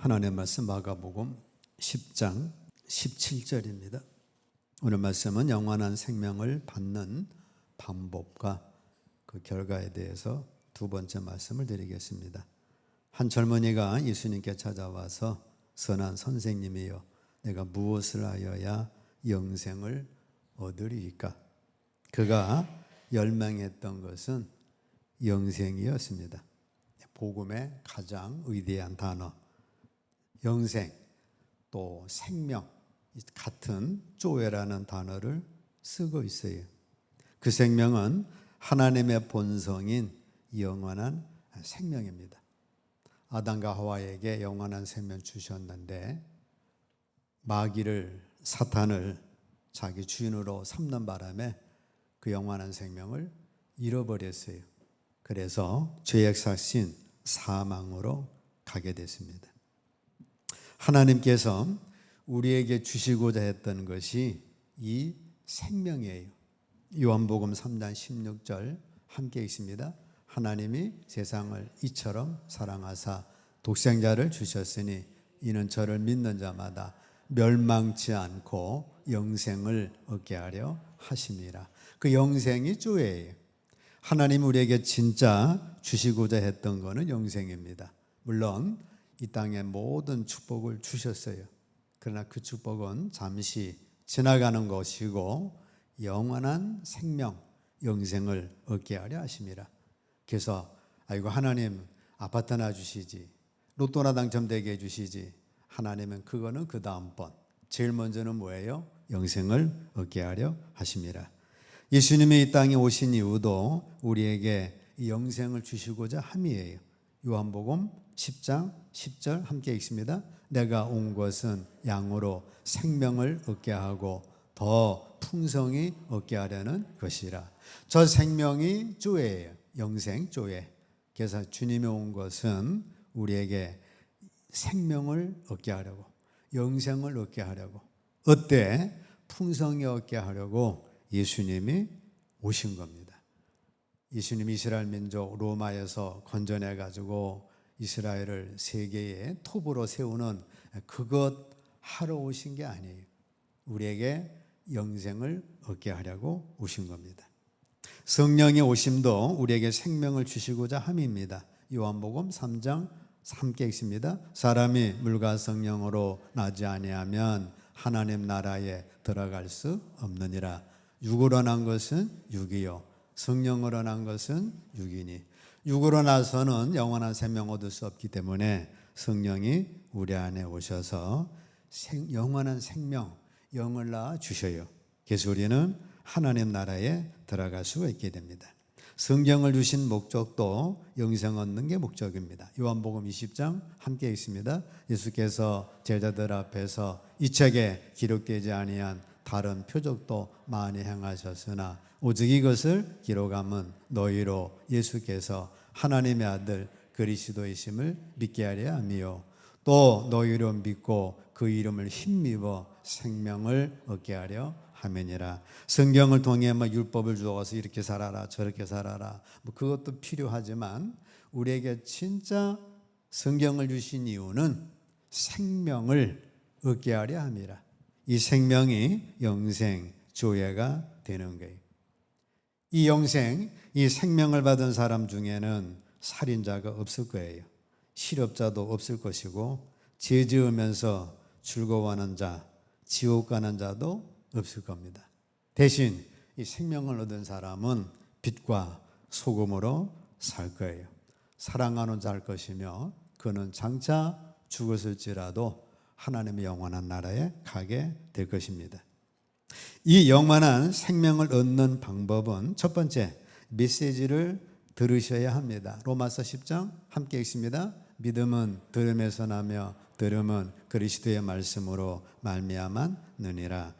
하나님의 말씀 마가복음 10장 17절입니다. 오늘 말씀은 영원한 생명을 받는 방법과 그 결과에 대해서 두 번째 말씀을 드리겠습니다. 한 젊은이가 예수님께 찾아와서 선한 선생님이여 내가 무엇을 하여야 영생을 얻으리이까? 그가 열망했던 것은 영생이었습니다. 복음의 가장 위대한 단어 영생 또 생명 같은 조회라는 단어를 쓰고 있어요. 그 생명은 하나님의 본성인 영원한 생명입니다. 아담과 하와에게 영원한 생명 주셨는데 마귀를 사탄을 자기 주인으로 삼는 바람에 그 영원한 생명을 잃어버렸어요. 그래서 죄의 삭신 사망으로 가게 됐습니다. 하나님께서 우리에게 주시고자 했던 것이 이 생명이에요. 요한복음 3장 16절 함께 있습니다. 하나님이 세상을 이처럼 사랑하사 독생자를 주셨으니 이는 저를 믿는 자마다 멸망치 않고 영생을 얻게 하려 하심이라. 그 영생이 주예요. 하나님 우리에게 진짜 주시고자 했던 것은 영생입니다. 물론 이 땅에 모든 축복을 주셨어요. 그러나 그 축복은 잠시 지나가는 것이고 영원한 생명, 영생을 얻게 하려 하심이라. 그래서 아이고 하나님 아파트나 주시지, 로또나 당첨되게 해주시지. 하나님은 그거는 그 다음번, 제일 먼저는 뭐예요? 영생을 얻게 하려 하심이라. 예수님이 이 땅에 오신 이유도 우리에게 이 영생을 주시고자 함이에요. 요한복음 10장 10절 함께 읽습니다. 내가 온 것은 양으로 생명을 얻게 하고 더 풍성히 얻게 하려는 것이라. 저 생명이 조예요. 영생 조예. 그래서 주님이 온 것은 우리에게 생명을 얻게 하려고, 영생을 얻게 하려고, 어때? 풍성히 얻게 하려고 예수님이 오신 겁니다. 예수님이 이스라엘 민족 로마에서 건져내 가지고 이스라엘을 세계의 톱으로 세우는 그것 하러 오신 게 아니에요. 우리에게 영생을 얻게 하려고 오신 겁니다. 성령의 오심도 우리에게 생명을 주시고자 함입니다. 요한복음 3장 함께 읽습니다. 사람이 물과 성령으로 나지 아니하면 하나님 나라에 들어갈 수 없느니라. 육으로 난 것은 육이요 성령으로 난 것은 육이니 육으로 나서는 영원한 생명 얻을 수 없기 때문에 성령이 우리 안에 오셔서 영원한 생명, 영을 낳아 주셔요. 그래서 우리는 하나님 나라에 들어갈 수가 있게 됩니다. 성경을 주신 목적도 영생 얻는 게 목적입니다. 요한복음 20장 함께 있습니다. 예수께서 제자들 앞에서 이 책에 기록되지 아니한 다른 표적도 많이 행하셨으나 오직 이것을 기록함은 너희로 예수께서 하나님의 아들 그리스도이심을 믿게 하려 함이요 또 너희로 믿고 그 이름을 힘입어 생명을 얻게 하려 함이니라. 성경을 통해 율법을 주어서 이렇게 살아라 저렇게 살아라 그것도 필요하지만 우리에게 진짜 성경을 주신 이유는 생명을 얻게 하려 함이라. 이 생명이 영생 조예가 되는 거예요. 이 영생, 이 생명을 받은 사람 중에는 살인자가 없을 거예요. 실업자도 없을 것이고 죄 지으면서 즐거워하는 자, 지옥 가는 자도 없을 겁니다. 대신 이 생명을 얻은 사람은 빛과 소금으로 살 거예요. 사랑하는 자일 것이며 그는 장차 죽었을지라도 하나님의 영원한 나라에 가게 될 것입니다. 이 영원한 생명을 얻는 방법은 첫 번째, 메시지를 들으셔야 합니다. 로마서 10장 함께 읽습니다. 믿음은 들음에서 나며 들음은 그리스도의 말씀으로 말미암았느니라.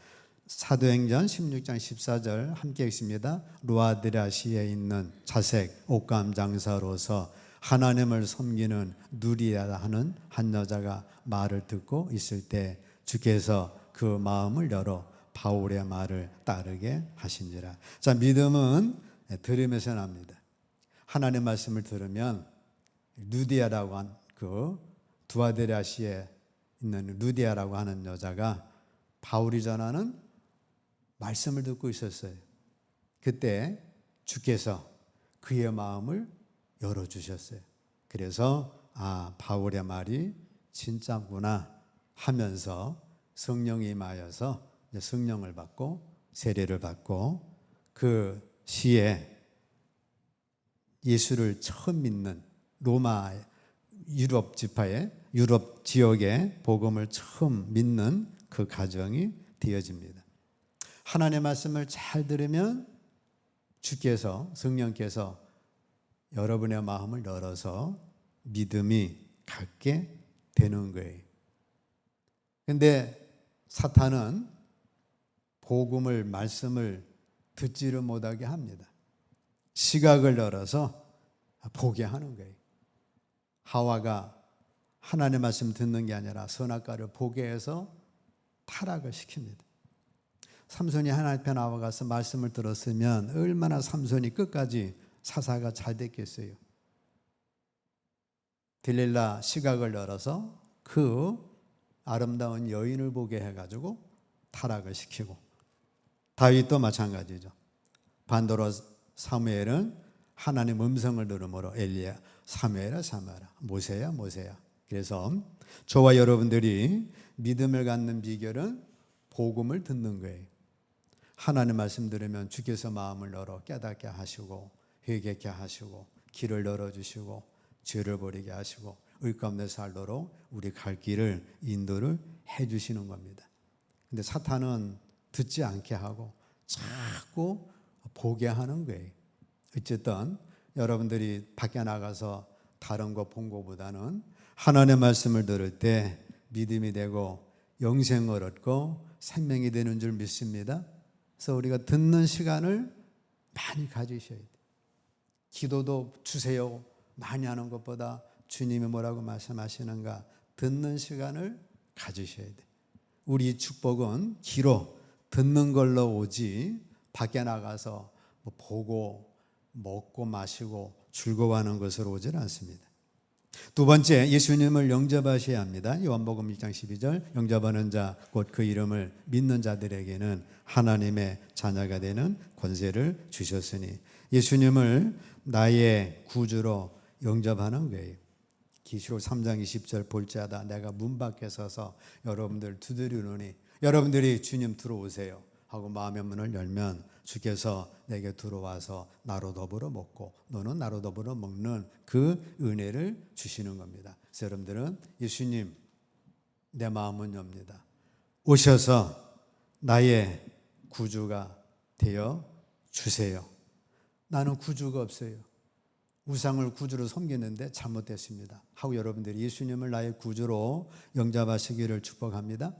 사도행전 16장 14절 함께 읽습니다. 루아드라시에 있는 자색 옷감 장사로서 하나님을 섬기는 누리야 하는 한 여자가 말을 듣고 있을 때 주께서 그 마음을 열어 바울의 말을 따르게 하신지라. 자, 믿음은 들으면서 납니다. 하나님의 말씀을 들으면 누디아라고 한 그 두아데라시에 있는 루디아라고 하는 여자가 바울이 전하는 말씀을 듣고 있었어요. 그때 주께서 그의 마음을 열어주셨어요. 그래서 바울의 말이 진짜구나 하면서 성령이 임하여서 성령을 받고 세례를 받고 그 시에 예수를 처음 믿는 로마 유럽 지파의 유럽 지역의 복음을 처음 믿는 그 가정이 되어집니다. 하나님의 말씀을 잘 들으면 주께서 성령께서 여러분의 마음을 열어서 믿음이 갖게 되는 거예요. 그런데 사탄은 복음을 말씀을 듣지를 못하게 합니다. 시각을 열어서 보게 하는 거예요. 하와가 하나님의 말씀 듣는 게 아니라 선악과를 보게 해서 타락을 시킵니다. 삼손이 하나님 앞에 나와가서 말씀을 들었으면 얼마나 삼손이 끝까지 사사가 잘 됐겠어요. 들릴라 시각을 열어서 그 아름다운 여인을 보게 해가지고 타락을 시키고, 다윗도 마찬가지죠. 반대로 사무엘은 하나님 음성을 들음으로 엘리야 사무엘아 사무엘아 모세야 모세야. 그래서 저와 여러분들이 믿음을 갖는 비결은 복음을 듣는 거예요. 하나님 말씀 들으면 주께서 마음을 열어 깨닫게 하시고 회개케 하시고 길을 열어주시고 죄를 버리게 하시고 의 가운데 살도록 우리 갈 길을 인도를 해주시는 겁니다. 근데 사탄은 듣지 않게 하고 자꾸 보게 하는 거예요. 어쨌든 여러분들이 밖에 나가서 다른 거 본 것보다는 하나님의 말씀을 들을 때 믿음이 되고 영생을 얻고 생명이 되는 줄 믿습니다. 그래서 우리가 듣는 시간을 많이 가지셔야 돼요. 기도도 주세요 많이 하는 것보다 주님이 뭐라고 말씀하시는가 듣는 시간을 가지셔야 돼요. 우리 축복은 귀로 듣는 걸로 오지 밖에 나가서 보고 먹고 마시고 즐거워하는 것으로 오질 않습니다. 두 번째, 예수님을 영접하셔야 합니다. 요한복음 1장 12절 영접하는 자 곧 그 이름을 믿는 자들에게는 하나님의 자녀가 되는 권세를 주셨으니, 예수님을 나의 구주로 영접하는 거예요. 계시록 3장 20절 볼지어다 내가 문 밖에 서서 여러분들 두드리노니 여러분들이 주님 들어오세요 하고 마음의 문을 열면 주께서 내게 들어와서 나로 더불어 먹고 너는 나로 더불어 먹는 그 은혜를 주시는 겁니다. 그래서 여러분들은 예수님 내 마음은 엽니다. 오셔서 나의 구주가 되어 주세요. 나는 구주가 없어요. 우상을 구주로 섬기는데 잘못됐습니다 하고 여러분들이 예수님을 나의 구주로 영접하시기를 축복합니다.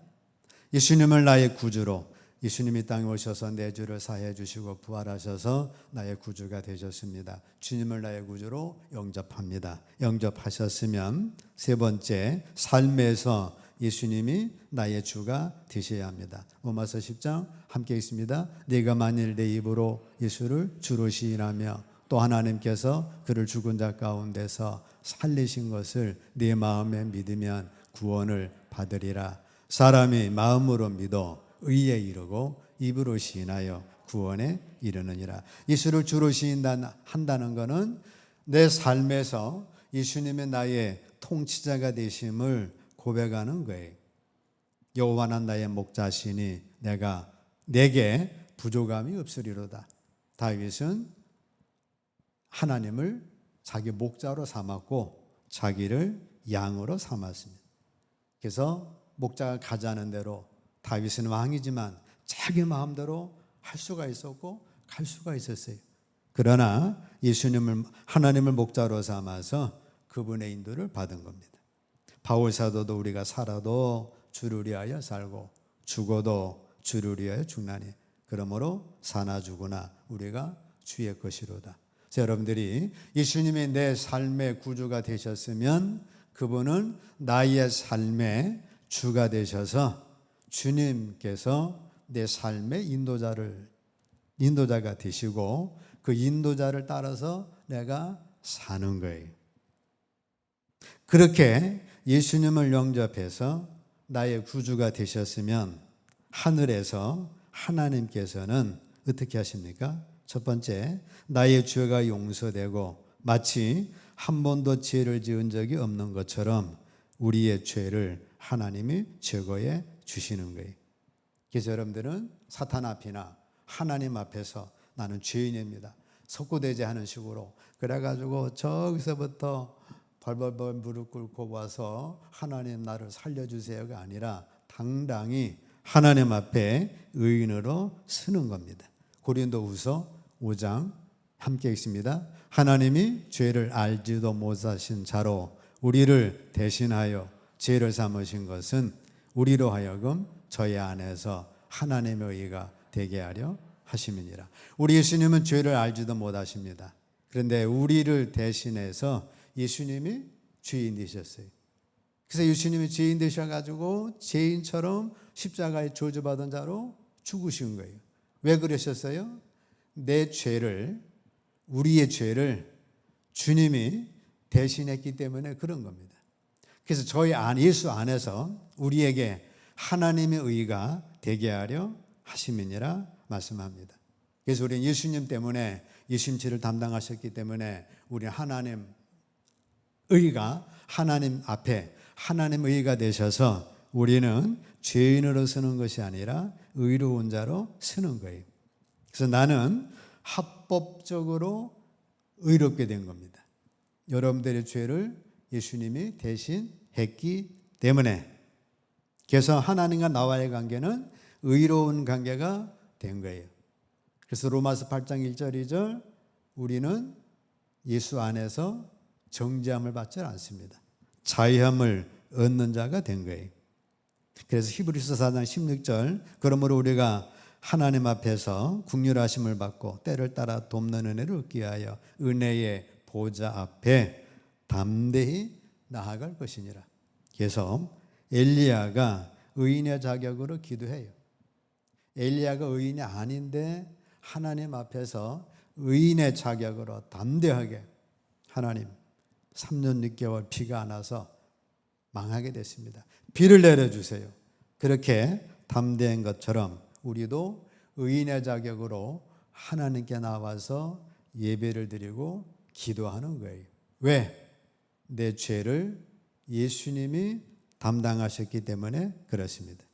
예수님을 나의 구주로, 예수님이 땅에 오셔서 내 죄를 사해 주시고 부활하셔서 나의 구주가 되셨습니다. 주님을 나의 구주로 영접합니다. 영접하셨으면 세 번째, 삶에서 예수님이 나의 주가 되셔야 합니다. 로마서 10장 함께 있습니다. 네가 만일 내 입으로 예수를 주로 시인하며 또 하나님께서 그를 죽은 자 가운데서 살리신 것을 네 마음에 믿으면 구원을 받으리라. 사람이 마음으로 믿어 의에 이르고 입으로 시인하여 구원에 이르느니라. 예수를 주로 시인한다는 것은 내 삶에서 예수님의 나의 통치자가 되심을 고백하는 거예요. 여호와는 나의 목자시니 내게 부족함이 없으리로다. 다윗은 하나님을 자기 목자로 삼았고 자기를 양으로 삼았습니다. 그래서 목자가 가자는 대로 다윗은 왕이지만 자기 마음대로 할 수가 있었고 갈 수가 있었어요. 그러나 예수님을 하나님을 목자로 삼아서 그분의 인도를 받은 겁니다. 바울 사도도 우리가 살아도 주를 위하여 살고 죽어도 주를 위하여 죽나니 그러므로 사나 죽으나 우리가 주의 것이로다. 여러분들이 예수님이 내 삶의 구주가 되셨으면 그분은 나의 삶의 주가 되셔서 주님께서 내 삶의 인도자가 되시고 그 인도자를 따라서 내가 사는 거예요. 그렇게 예수님을 영접해서 나의 구주가 되셨으면 하늘에서 하나님께서는 어떻게 하십니까? 첫 번째, 나의 죄가 용서되고 마치 한 번도 죄를 지은 적이 없는 것처럼 우리의 죄를 하나님이 제거해 주시는 거예요. 그래서 여러분들은 사탄 앞이나 하나님 앞에서 나는 죄인입니다, 석고대죄하는 식으로 그래가지고 저기서부터 벌벌벌 무릎 꿇고 와서 하나님 나를 살려주세요가 아니라 당당히 하나님 앞에 의인으로 서는 겁니다. 고린도후서 5장 함께 읽습니다. 하나님이 죄를 알지도 못하신 자로 우리를 대신하여 죄를 삼으신 것은 우리로 하여금 저희 안에서 하나님의 의가 되게 하려 하심이니라. 우리 예수님은 죄를 알지도 못하십니다. 그런데 우리를 대신해서 예수님이 죄인 되셨어요. 그래서 예수님이 죄인 되셔가지고 죄인처럼 십자가에 저주받은 자로 죽으신 거예요. 왜 그러셨어요? 내 죄를, 우리의 죄를 주님이 대신했기 때문에 그런 겁니다. 그래서 저희 예수 안에서 우리에게 하나님의 의가 되게 하려 하심이니라 말씀합니다. 그래서 우리는 예수님 때문에 예수님 죄를 담당하셨기 때문에 우리 하나님 의가 하나님 앞에 하나님 의가 되셔서 우리는 죄인으로 서는 것이 아니라 의로운 자로 서는 거예요. 그래서 나는 합법적으로 의롭게 된 겁니다. 여러분들의 죄를 예수님이 대신 했기 때문에. 그래서 하나님과 나와의 관계는 의로운 관계가 된 거예요. 그래서 로마서 8장 1절 2절 우리는 예수 안에서 정죄함을 받지 않습니다. 자유함을 얻는 자가 된 거예요. 그래서 히브리서 4장 16절 그러므로 우리가 하나님 앞에서 긍휼하심을 받고 때를 따라 돕는 은혜를 얻기 위하여 은혜의 보좌 앞에 담대히 나아갈 것이니라. 그래서 엘리야가 의인의 자격으로 기도해요. 엘리야가 의인이 아닌데 하나님 앞에서 의인의 자격으로 담대하게 하나님 3년 6개월 비가 안 와서 망하게 됐습니다. 비를 내려주세요. 그렇게 담대한 것처럼 우리도 의인의 자격으로 하나님께 나와서 예배를 드리고 기도하는 거예요. 왜? 내 죄를 예수님이 담당하셨기 때문에 그렇습니다.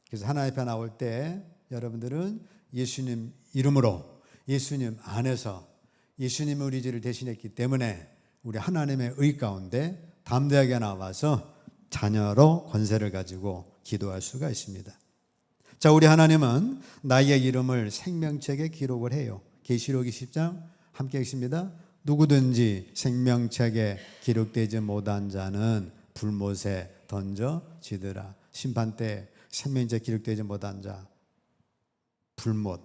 그래서 하나님 앞에 나올 때 여러분들은 예수님 이름으로 예수님 안에서 예수님이 우리 죄를 대신했기 때문에 우리 하나님의 의 가운데 담대하게 나와서 자녀로 권세를 가지고 기도할 수가 있습니다. 자, 우리 하나님은 나의 이름을 생명책에 기록을 해요. 계시록 20장 함께 읽습니다. 누구든지 생명책에 기록되지 못한 자는 불못에 던져지더라. 심판때 생명책에 기록되지 못한 자 불못,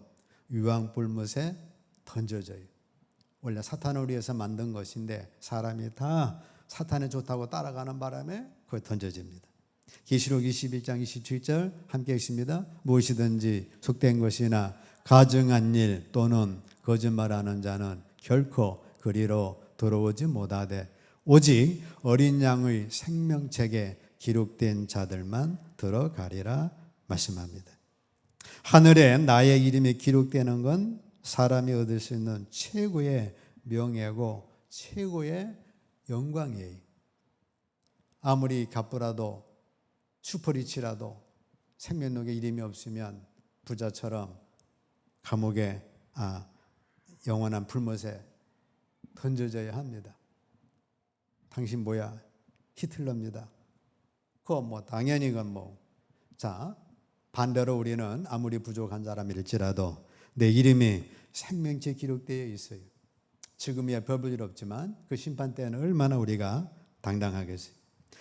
유황불못에 던져져요. 원래 사탄을 위해서 만든 것인데 사람이 다 사탄이 좋다고 따라가는 바람에 그걸 던져집니다. 계시록 21장 27절 함께 읽습니다. 무엇이든지 속된 것이나 가증한 일 또는 거짓말하는 자는 결코 그리로 들어오지 못하되 오직 어린 양의 생명책에 기록된 자들만 들어가리라 말씀합니다. 하늘에 나의 이름이 기록되는 건 사람이 얻을 수 있는 최고의 명예고 최고의 영광이에요. 아무리 갑부라도 슈퍼리치라도 생명록에 이름이 없으면 부자처럼 감옥에 영원한 불못에 던져져야 합니다. 당신 뭐야? 히틀러입니다. 그거 당연히 그건 자, 반대로 우리는 아무리 부족한 사람일지라도 내 이름이 생명체에 기록되어 있어요. 지금이야 별볼 없지만 그 심판 때는 얼마나 우리가 당당하겠어요.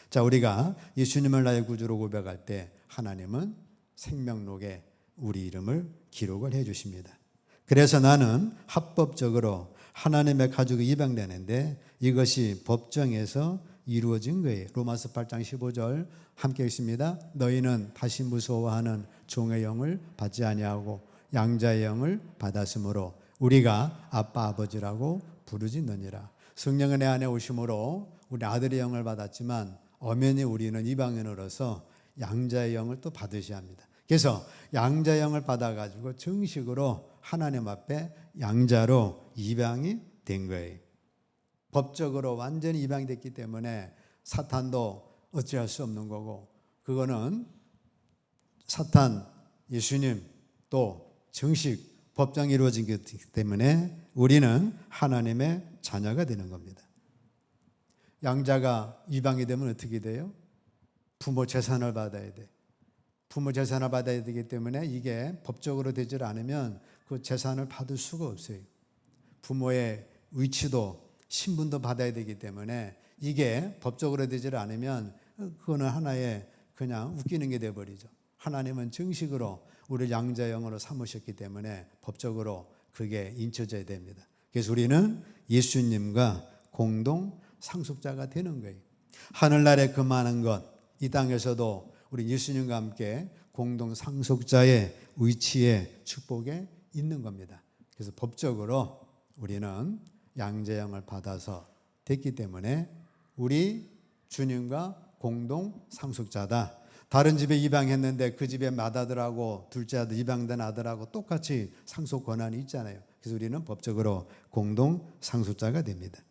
자, 우리가 예수님을 나의 구주로 고백할 때 하나님은 생명록에 우리 이름을 기록을 해 주십니다. 그래서 나는 합법적으로 하나님의 가족이 입양되는데 이것이 법정에서 이루어진 거예요. 로마서 8장 15절 함께 읽습니다. 너희는 다시 무서워하는 종의 영을 받지 아니하고 양자의 영을 받았으므로 우리가 아빠 아버지라고 부르짖느니라. 성령의 내 안에 오심으로 우리 아들의 영을 받았지만 엄연히 우리는 이방인으로서 양자의 영을 또 받으셔야 합니다. 그래서 양자의 영을 받아가지고 정식으로 하나님 앞에 양자로 입양이 된 거예요. 법적으로 완전히 입양이 됐기 때문에 사탄도 어찌할 수 없는 거고, 그거는 사탄, 예수님 또 정식 법정이 이루어진 것이기 때문에 우리는 하나님의 자녀가 되는 겁니다. 양자가 입양이 되면 어떻게 돼요? 부모 재산을 받아야 돼. 부모 재산을 받아야 되기 때문에 이게 법적으로 되질 않으면 그 재산을 받을 수가 없어요. 부모의 위치도 신분도 받아야 되기 때문에 이게 법적으로 되질 않으면 그거는 하나의 그냥 웃기는 게 되어버리죠. 하나님은 정식으로 우리를 양자의 영으로 삼으셨기 때문에 법적으로 그게 인쳐져야 됩니다. 그래서 우리는 예수님과 공동 상속자가 되는 거예요. 하늘나라에 그 많은 것, 이 땅에서도 우리 예수님과 함께 공동 상속자의 위치에 축복에 있는 겁니다. 그래서 법적으로 우리는 양자의 영을 받아서 됐기 때문에 우리 주님과 공동 상속자다. 다른 집에 입양했는데 그 집에 맏아들하고 둘째 아들, 입양된 아들하고 똑같이 상속 권한이 있잖아요. 그래서 우리는 법적으로 공동 상속자가 됩니다.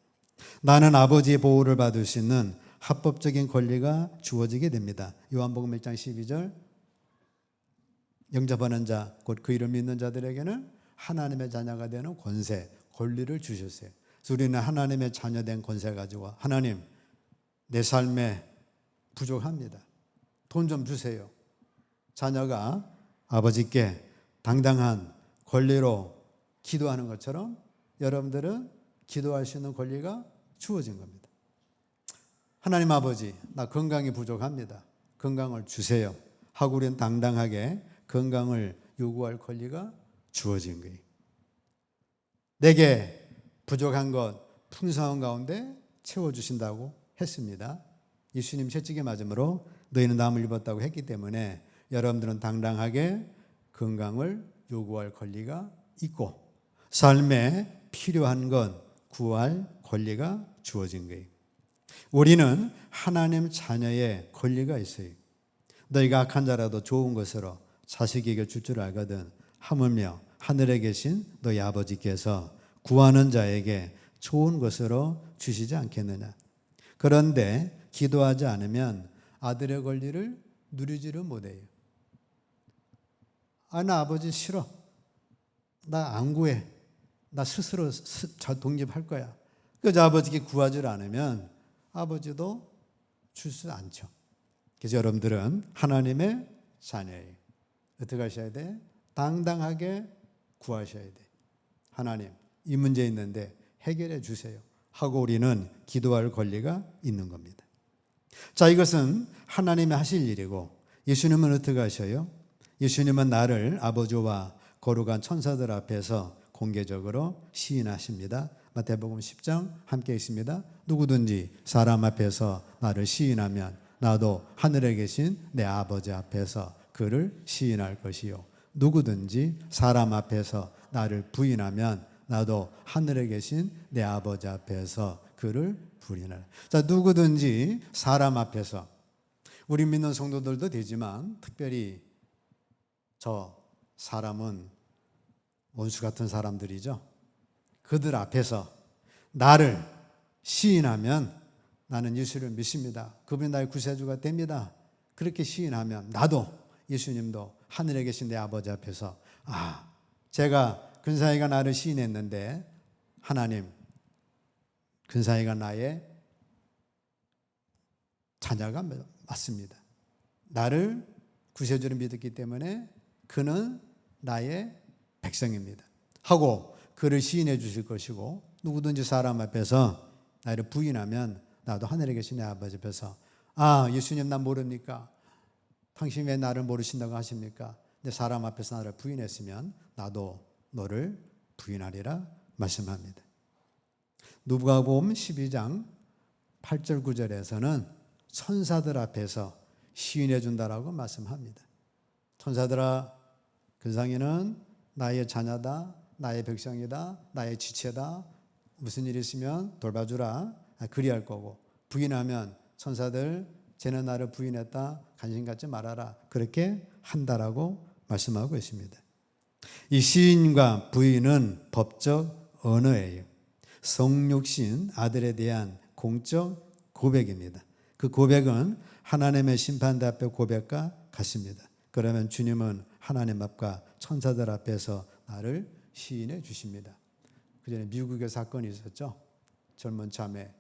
나는 아버지의 보호를 받을 수 있는 합법적인 권리가 주어지게 됩니다. 요한복음 1장 12절, 영접하는 자, 곧 그 이름 믿는 자들에게는 하나님의 자녀가 되는 권세, 권리를 주셨어요. 그래서 우리는 하나님의 자녀된 권세 가지고, 하나님 내 삶에 부족합니다. 돈 좀 주세요. 자녀가 아버지께 당당한 권리로 기도하는 것처럼 여러분들은 기도할 수 있는 권리가 주어진 겁니다. 하나님 아버지, 나 건강이 부족합니다. 건강을 주세요 하고 우리는 당당하게 건강을 요구할 권리가 주어진 거예요. 내게 부족한 것 풍성한 가운데 채워주신다고 했습니다. 예수님 채찍에 맞음으로 너희는 남을 입었다고 했기 때문에 여러분들은 당당하게 건강을 요구할 권리가 있고 삶에 필요한 것 구할 권리가 주어진 거예요. 우리는 하나님 자녀의 권리가 있어요. 너희가 악한 자라도 좋은 것으로 자식에게 줄 줄 알거든 하물며 하늘에 계신 너희 아버지께서 구하는 자에게 좋은 것으로 주시지 않겠느냐. 그런데 기도하지 않으면 아들의 권리를 누리지를 못해요. 나 아버지 싫어. 나 안 구해. 나 스스로 독립할 거야. 그래서 아버지께 구하지 않으면 아버지도 줄 수 않죠. 그래서 여러분들은 하나님의 자녀예요. 어떻게 하셔야 돼? 당당하게 구하셔야 돼. 하나님, 이 문제 있는데 해결해 주세요 하고 우리는 기도할 권리가 있는 겁니다. 자, 이것은 하나님이 하실 일이고 예수님은 어떻게 하셔요? 예수님은 나를 아버지와 거룩한 천사들 앞에서 공개적으로 시인하십니다. 마태복음 10장 함께 있습니다. 누구든지 사람 앞에서 나를 시인하면 나도 하늘에 계신 내 아버지 앞에서 그를 시인할 것이요. 누구든지 사람 앞에서 나를 부인하면 나도 하늘에 계신 내 아버지 앞에서 그를 부인하라. 자, 누구든지 사람 앞에서, 우리 믿는 성도들도 되지만 특별히 저 사람은 원수 같은 사람들이죠. 그들 앞에서 나를 시인하면 나는 예수를 믿습니다. 그분이 나의 구세주가 됩니다. 그렇게 시인하면 나도 예수님도 하늘에 계신 내 아버지 앞에서 제가 근사이가 나를 시인했는데 하나님, 근사이가 나의 자녀가 맞습니다. 나를 구세주로 믿었기 때문에 그는 나의 백성입니다 하고 그를 시인해 주실 것이고, 누구든지 사람 앞에서 나를 부인하면 나도 하늘에 계신 내 아버지 앞에서 예수님 나 모릅니까? 당신 왜 나를 모르신다고 하십니까? 내 사람 앞에서 나를 부인했으면 나도 너를 부인하리라 말씀합니다. 누가복음 12장 8절 9절에서는 천사들 앞에서 시인해 준다라고 말씀합니다. 천사들아, 근상이는 나의 자녀다, 나의 백성이다, 나의 지체다. 무슨 일 있으면 돌봐주라. 그리할 거고, 부인하면 천사들 쟤는 나를 부인했다. 관심 갖지 말아라. 그렇게 한다라고 말씀하고 있습니다. 이 시인과 부인은 법적 언어예요. 성육신 아들에 대한 공적 고백입니다. 그 고백은 하나님의 심판대 앞에 고백과 같습니다. 그러면 주님은 하나님 앞과 천사들 앞에서 나를 시인해 주십니다. 그 전에 미국에 사건이 있었죠. 젊은 참에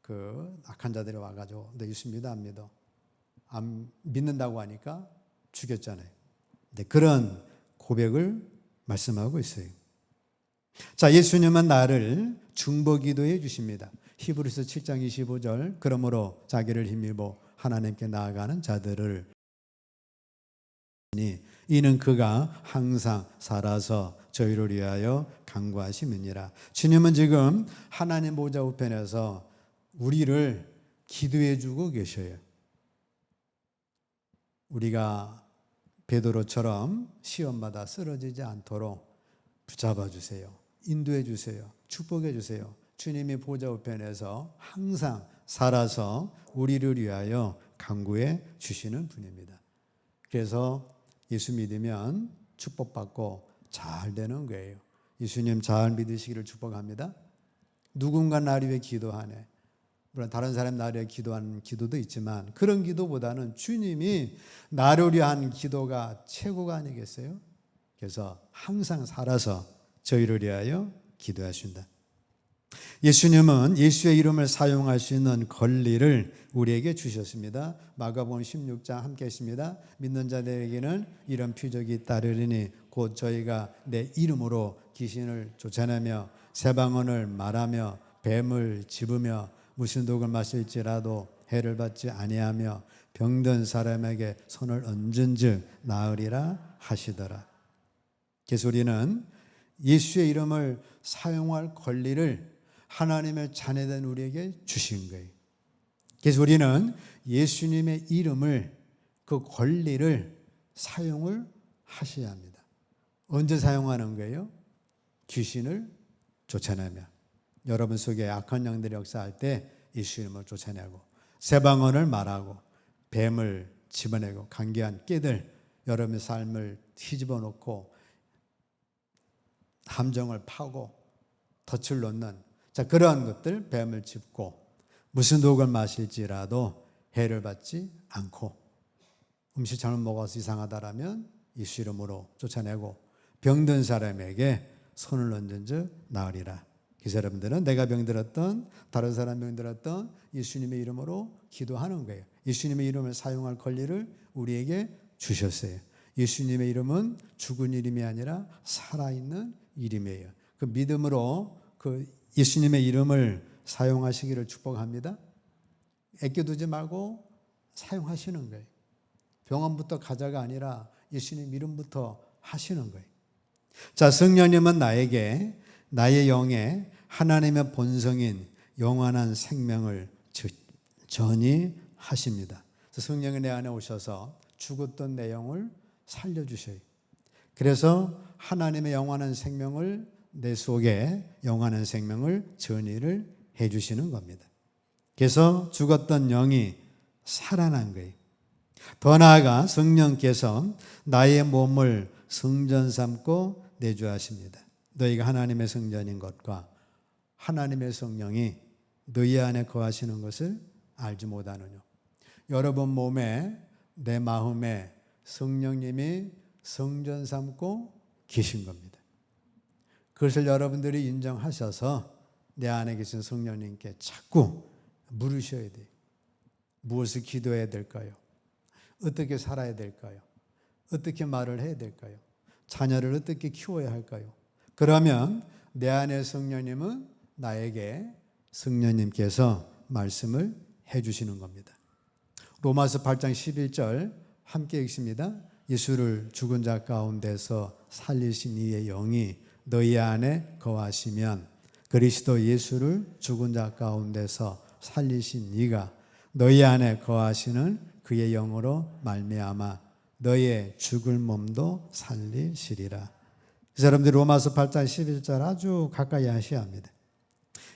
그 악한 자들이 와가지고 너 예수 믿어 안 믿어? 안 믿는다고 하니까 죽였잖아요. 네, 그런 고백을 말씀하고 있어요. 자, 예수님은 나를 중보기도해 주십니다. 히브리서 7장 25절 그러므로 자기를 힘입어 하나님께 나아가는 자들을 이는 그가 항상 살아서 저희를 위하여 간구하심이니라. 주님은 지금 하나님 보좌 우편에서 우리를 기도해 주고 계셔요. 우리가 베드로처럼 시험마다 쓰러지지 않도록 붙잡아 주세요. 인도해 주세요. 축복해 주세요. 주님이 보좌 우편에서 항상 살아서 우리를 위하여 간구해 주시는 분입니다. 그래서 예수 믿으면 축복받고 잘 되는 거예요. 예수님 잘 믿으시기를 축복합니다. 누군가 나를 위해 기도하네. 물론 다른 사람 나를 위해 기도하는 기도도 있지만 그런 기도보다는 주님이 나를 위한 기도가 최고가 아니겠어요? 그래서 항상 살아서 저희를 위하여 기도하신다. 예수님은 예수의 이름을 사용할 수 있는 권리를 우리에게 주셨습니다. 마가복음 16장 함께 했습니다. 믿는 자들에게는 이런 표적이 따르리니 곧 저희가 내 이름으로 귀신을 쫓아내며 새방언을 말하며 뱀을 집으며 무슨 독을 마실지라도 해를 받지 아니하며 병든 사람에게 손을 얹은즉 나으리라 하시더라. 그래서 우리는 예수의 이름을 사용할 권리를 하나님의 자녀된 우리에게 주신 거예요. 그래서 우리는 예수님의 이름을 그 권리를 사용을 하셔야 합니다. 언제 사용하는 거예요? 귀신을 쫓아내며 여러분 속에 악한 영들이 역사할 때 예수 이름을 쫓아내고 새방언을 말하고 뱀을 집어내고 간계한 깨들 여러분의 삶을 뒤집어 놓고 함정을 파고 덫을 놓는 그러한 것들 뱀을 짚고 무슨 독을 마실지라도 해를 받지 않고 음식 잘못 먹어서 이상하다라면 예수 이름으로 쫓아내고 병든 사람에게 손을 얹은 즉 나으리라. 그래서 여러분들은 내가 병들었던 다른 사람 병들었던 예수님의 이름으로 기도하는 거예요. 예수님의 이름을 사용할 권리를 우리에게 주셨어요. 예수님의 이름은 죽은 이름이 아니라 살아있는 이름이에요. 그 믿음으로 그 예수님의 이름을 사용하시기를 축복합니다. 아껴두지 말고 사용하시는 거예요. 병원부터 가자가 아니라 예수님 이름부터 하시는 거예요. 자, 성령님은 나에게 나의 영에 하나님의 본성인 영원한 생명을 전이하십니다. 성령이 내 안에 오셔서 죽었던 내 영을 살려주셔요. 그래서 하나님의 영원한 생명을 내 속에 영원한 생명을 전이를 해주시는 겁니다. 그래서 죽었던 영이 살아난 거예요. 더 나아가 성령께서 나의 몸을 성전 삼고 내주하십니다. 너희가 하나님의 성전인 것과 하나님의 성령이 너희 안에 거하시는 것을 알지 못하느냐. 여러분 몸에 내 마음에 성령님이 성전 삼고 계신 겁니다. 그것을 여러분들이 인정하셔서 내 안에 계신 성령님께 자꾸 물으셔야 돼요. 무엇을 기도해야 될까요? 어떻게 살아야 될까요? 어떻게 말을 해야 될까요? 자녀를 어떻게 키워야 할까요? 그러면 내 안에 성령님은 나에게 성령님께서 말씀을 해주시는 겁니다. 로마서 8장 11절 함께 읽습니다. 예수를 죽은 자 가운데서 살리신 이의 영이 너희 안에 거하시면 그리스도 예수를 죽은 자 가운데서 살리신 이가 너희 안에 거하시는 그의 영으로 말미암아 너의 죽을 몸도 살리시리라. 그래서 여러분들 로마서 8장 11절 아주 가까이 하셔야 합니다.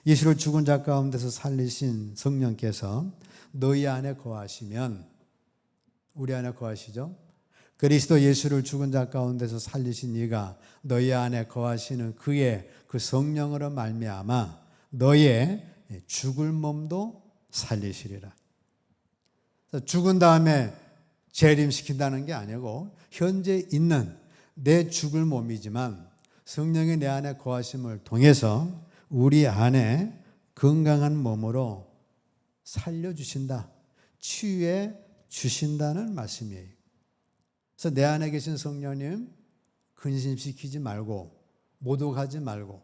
예수를 죽은 자 가운데서 살리신 성령께서 너희 안에 거하시면, 우리 안에 거하시죠? 그리스도 예수를 죽은 자 가운데서 살리신 이가 너희 안에 거하시는 그의 그 성령으로 말미암아 너의 죽을 몸도 살리시리라. 죽은 다음에 재림시킨다는 게 아니고 현재 있는 내 죽을 몸이지만 성령이 내 안에 거하심을 통해서 우리 안에 건강한 몸으로 살려주신다, 치유해 주신다는 말씀이에요. 그래서 내 안에 계신 성령님 근심시키지 말고, 모독하지 말고,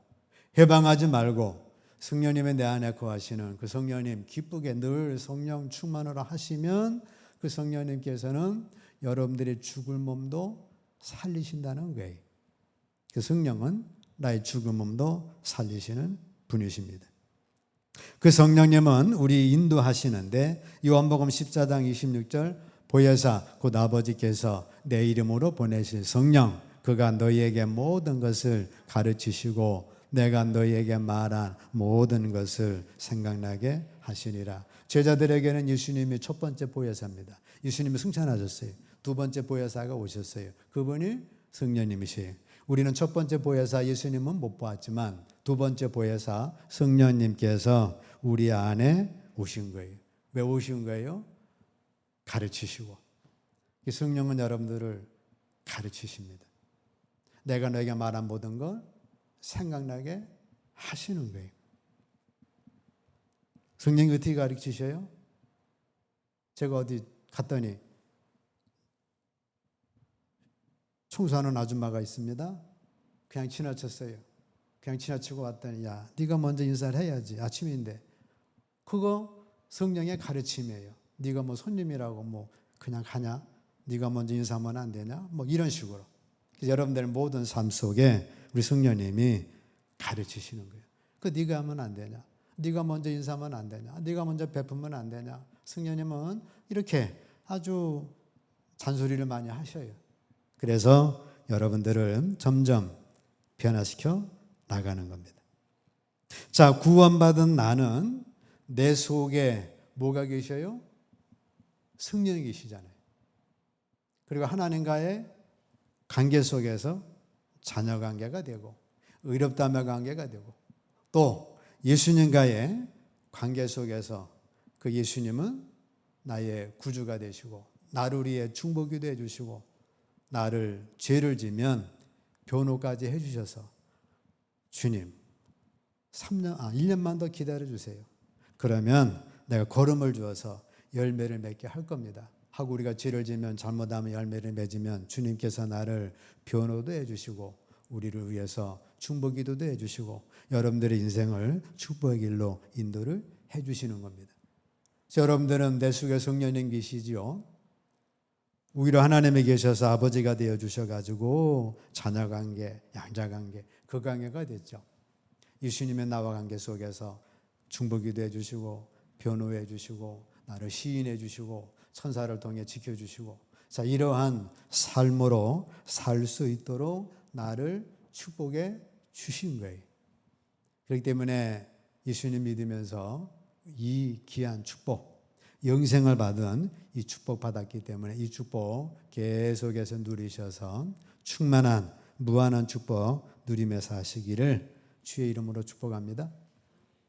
해방하지 말고, 성령님의 내 안에 거하시는 그 성령님 기쁘게 늘 성령 충만으로 하시면 그 성령님께서는 여러분들의 죽을 몸도 살리신다는 거예요. 그 성령은 나의 죽은 몸도 살리시는 분이십니다. 그 성령님은 우리 인도하시는데 요한복음 14장 26절 보혜사 곧 아버지께서 내 이름으로 보내실 성령, 그가 너희에게 모든 것을 가르치시고 내가 너희에게 말한 모든 것을 생각나게 하시니라. 제자들에게는 예수님이 첫 번째 보혜사입니다. 예수님이 승천하셨어요. 두 번째 보혜사가 오셨어요. 그분이 성령님이시에요. 우리는 첫 번째 보혜사 예수님은 못 보았지만 두 번째 보혜사 성령님께서 우리 안에 오신 거예요. 왜 오신 거예요? 가르치시고. 이 성령은 여러분들을 가르치십니다. 내가 너에게 말한 모든 걸 생각나게 하시는 거예요. 성령이 어떻게 가르치셔요? 제가 어디 갔더니 청소하는 아줌마가 있습니다. 그냥 지나쳤어요. 그냥 지나치고 왔더니 야, 네가 먼저 인사를 해야지. 아침인데. 그거 성령의 가르침이에요. 네가 뭐 손님이라고 뭐 그냥 가냐? 네가 먼저 인사하면 안 되냐? 뭐 이런 식으로. 그래서 여러분들 모든 삶 속에 우리 성령님이 가르치시는 거예요. 그 네가 하면 안 되냐? 네가 먼저 인사하면 안 되냐? 네가 먼저 베풀면 안 되냐? 성령님은 이렇게 아주 잔소리를 많이 하셔요. 그래서 여러분들을 점점 변화시켜 나가는 겁니다. 자, 구원받은 나는 내 속에 뭐가 계셔요? 성령이 계시잖아요. 그리고 하나님과의 관계 속에서 자녀 관계가 되고 의롭다며 관계가 되고 또 예수님과의 관계 속에서 그 예수님은 나의 구주가 되시고 나를 위해 중보기도 해주시고 나를 죄를 지면 변호까지 해주셔서 주님 1년만 더 기다려주세요. 그러면 내가 걸음을 주어서 열매를 맺게 할 겁니다. 하고 우리가 죄를 지면 잘못하면 열매를 맺으면 주님께서 나를 변호도 해주시고 우리를 위해서 중보기도도 해주시고 여러분들의 인생을 축복의 길로 인도를 해주시는 겁니다. 여러분들은 내 속에 성령님 계시지요. 오히려 하나님에 계셔서 아버지가 되어주셔가지고 자녀관계, 양자관계 그 관계가 됐죠. 예수님의 나와 관계 속에서 중보기도 해주시고 변호해 주시고 나를 시인해 주시고 천사를 통해 지켜주시고 자 이러한 삶으로 살 수 있도록 나를 축복해 주신 거예요. 그렇기 때문에 예수님 믿으면서 이 귀한 축복 영생을 받은 이 축복 받았기 때문에 이 축복 계속해서 누리셔서 충만한 무한한 축복 누리며 사시기를 주의 이름으로 축복합니다.